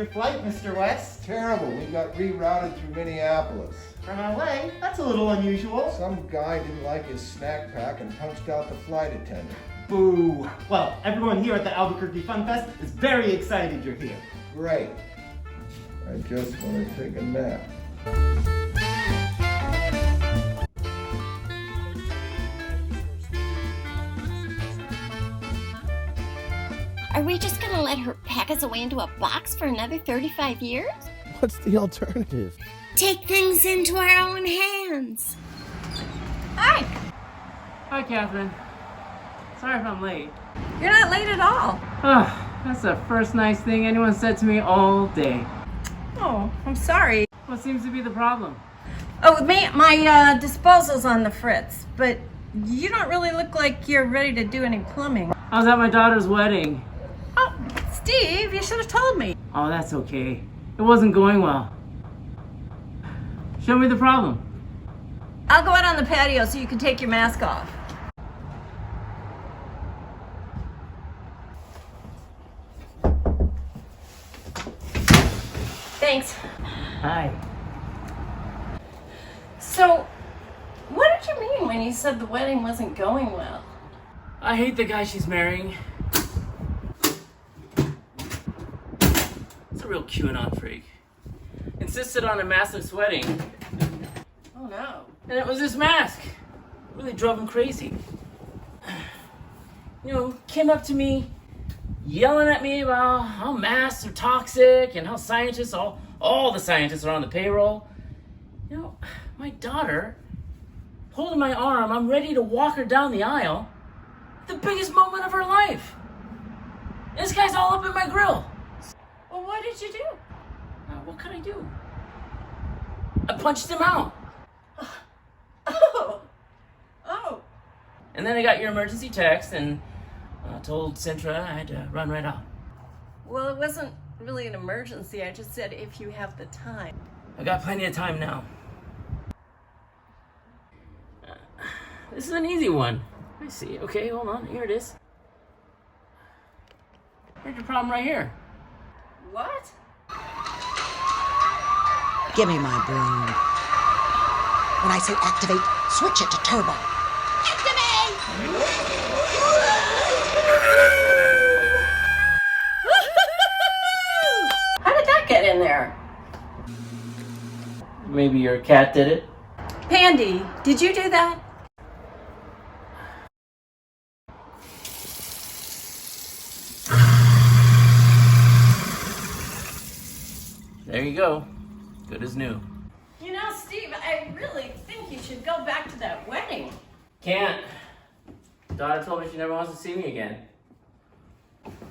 your flight, Mr. West? Terrible. We got rerouted through Minneapolis. From LA? That's a little unusual. Some guy didn't like his snack pack and punched out the flight attendant. Boo. Well, everyone here at the Albuquerque Fun Fest is very excited you're here. Great. I just want to take a nap. Are we just gonna let her pack us away into a box for another 35 years? What's the alternative? Take things into our own hands. Hi. Hi, Catherine. Sorry if I'm late. You're not late at all. That's the first nice thing anyone said to me all day. Oh, I'm sorry. What seems to be the problem? Oh, my disposal's on the fritz, but you don't really look like you're ready to do any plumbing. I was at my daughter's wedding. Oh, Steve, you should have told me. Oh, that's okay. It wasn't going well. Show me the problem. I'll go out on the patio so you can take your mask off. Thanks. Hi. So, what did you mean when you said the wedding wasn't going well? I hate the guy she's marrying. It's a real QAnon freak. Insisted on a massive sweating. Oh no. And it was this mask. It really drove him crazy. You know, came up to me, yelling at me about how masks are toxic and how scientists, all the scientists are on the payroll. You know, my daughter, holding my arm, I'm ready to walk her down the aisle. The biggest moment of her life. And this guy's all up in my grill. Well, what did you do? What could I do? I punched him out. Oh. And then I got your emergency text and told Sintra I had to run right out. Well, it wasn't really an emergency. I just said if you have the time. I got plenty of time now. This is an easy one. I see. Okay, hold on. Here it is. Here's your problem right here. What? Give me my broom. When I say activate, switch it to turbo. Activate! How did that get in there? Maybe your cat did it? Pandy, did you do that? There you go. Good as new. You know, Steve, I really think you should go back to that wedding. Can't. Daughter told me she never wants to see me again.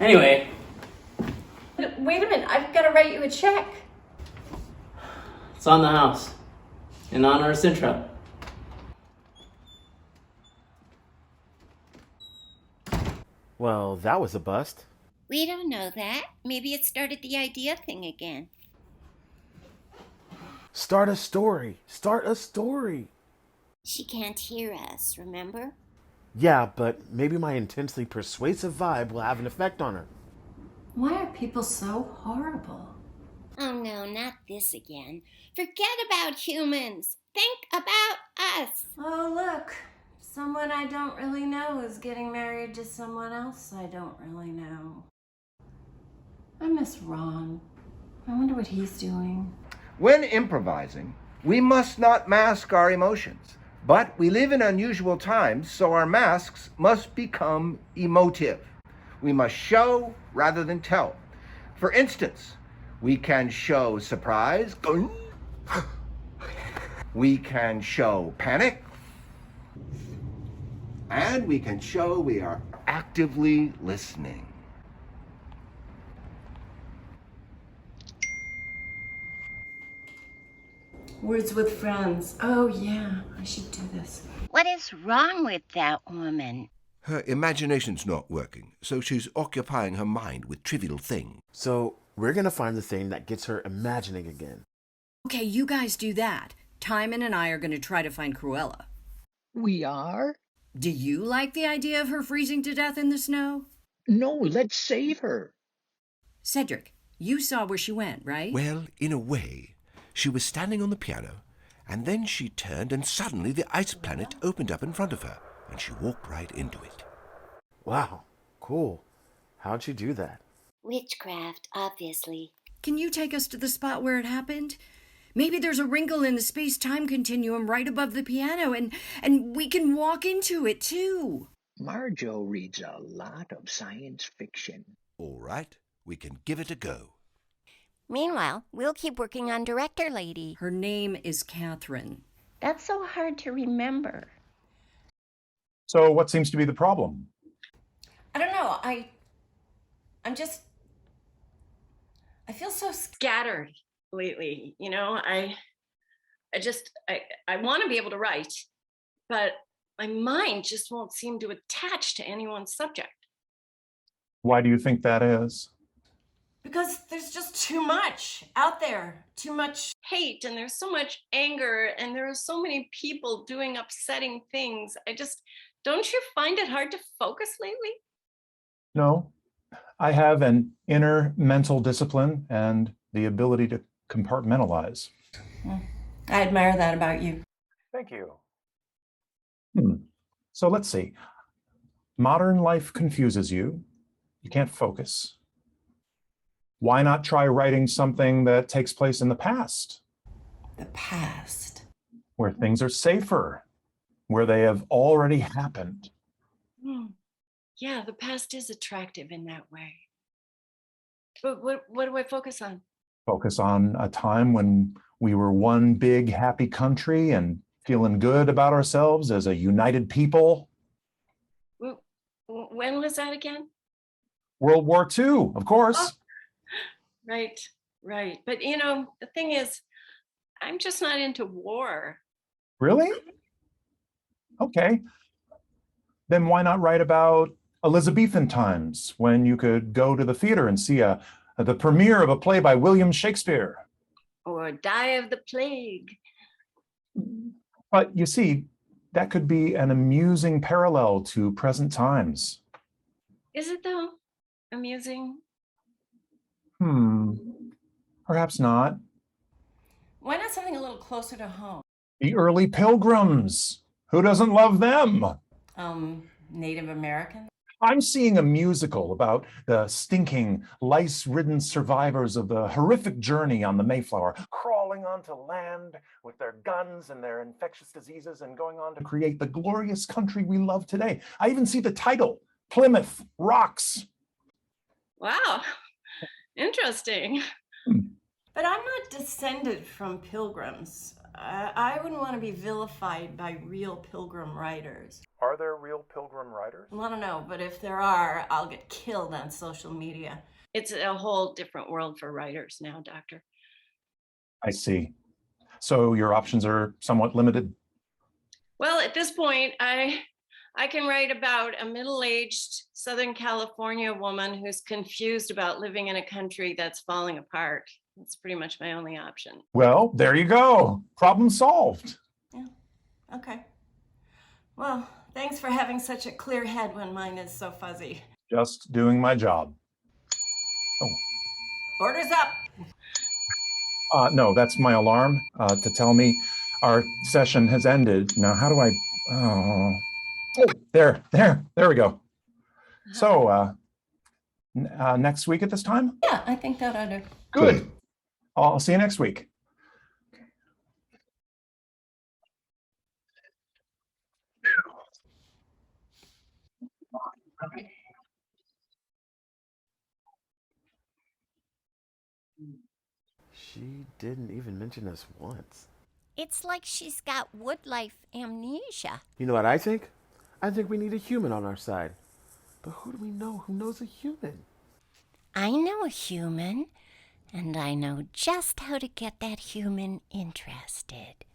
Anyway, Wait a minute, I've got to write you a check. it's on the house. In honor of Sintra. Well, that was a bust. We don't know that. Maybe it started the idea thing again. Start a story. Start a story. She can't hear us, remember? Yeah, but maybe my intensely persuasive vibe will have an effect on her. Why are people so horrible? Oh no, not this again. Forget about humans. Think about us. Oh, look. Someone I don't really know is getting married to someone else I don't really know. I miss Ron. I wonder what he's doing. When improvising, we must not mask our emotions. But we live in unusual times, so our masks must become emotive. We must show rather than tell. For instance, we can show surprise. We can show panic. And we can show we are actively listening. Words with friends. Oh, yeah, I should do this. What is wrong with that woman? Her imagination's not working, so she's occupying her mind with trivial things. So we're going to find the thing that gets her imagining again. Okay, you guys do that. Timon and I are going to try to find Cruella. We are? Do you like the idea of her freezing to death in the snow? No, let's save her. Cedric, You saw where she went, right? Well, in a way. She was standing on the piano, and then she turned, and suddenly the ice planet opened up in front of her, and she walked right into it. Wow, cool. How'd she do that? Witchcraft, obviously. Can you take us to the spot where it happened? Maybe there's a wrinkle in the space-time continuum right above the piano, and we can walk into it, too. Marjo reads a lot of science fiction. All right, we can give it a go. Meanwhile, we'll keep working on Director Lady. Her name is Catherine. That's so hard to remember. So what seems to be the problem? I don't know. I feel so scattered lately. You know, I want to be able to write, but my mind just won't seem to attach to any one subject. Why do you think that is? Because there's just too much out there, too much hate, and there's so much anger, and there are so many people doing upsetting things. Don't you find it hard to focus lately? No, I have an inner mental discipline and the ability to compartmentalize. I admire that about you. Thank you. So let's see. Modern life confuses you. You can't focus. Why not try writing something that takes place in the past? The past. Where things are safer, where they have already happened. Yeah, the past is attractive in that way. But what do I focus on? Focus on a time when we were one big happy country and feeling good about ourselves as a united people. When was that again? World War II, of course. Oh, right. But you know, the thing is, I'm just not into war. Really? Okay. Then why not write about Elizabethan times when you could go to the theater and see the premiere of a play by William Shakespeare? Or die of the plague. But you see, that could be an amusing parallel to present times. Is it though? Amusing? Perhaps not. Why not something a little closer to home? The early Pilgrims. Who doesn't love them? Native American? I'm seeing a musical about the stinking, lice-ridden survivors of the horrific journey on the Mayflower, crawling onto land with their guns and their infectious diseases and going on to create the glorious country we love today. I even see the title, Plymouth Rocks. Wow, interesting. But I'm not descended from pilgrims. I wouldn't want to be vilified by real pilgrim writers. Are there real pilgrim writers? I don't know, but if there are, I'll get killed on social media. It's a whole different world for writers now, Doctor. I see. So your options are somewhat limited? Well, at this point, I can write about a middle-aged Southern California woman who's confused about living in a country that's falling apart. That's pretty much my only option. Well, there you go. Problem solved. Yeah, okay. Well, thanks for having such a clear head when mine is so fuzzy. Just doing my job. Oh. Orders up. No, that's my alarm to tell me our session has ended. Now, how do I... Oh, there we go. So, next week at this time? Yeah, I think that ought to. Good. I'll see you next week. She didn't even mention us once. It's like she's got Woodlife amnesia. You know what I think? I think we need a human on our side. But who do we know who knows a human? I know a human, and I know just how to get that human interested.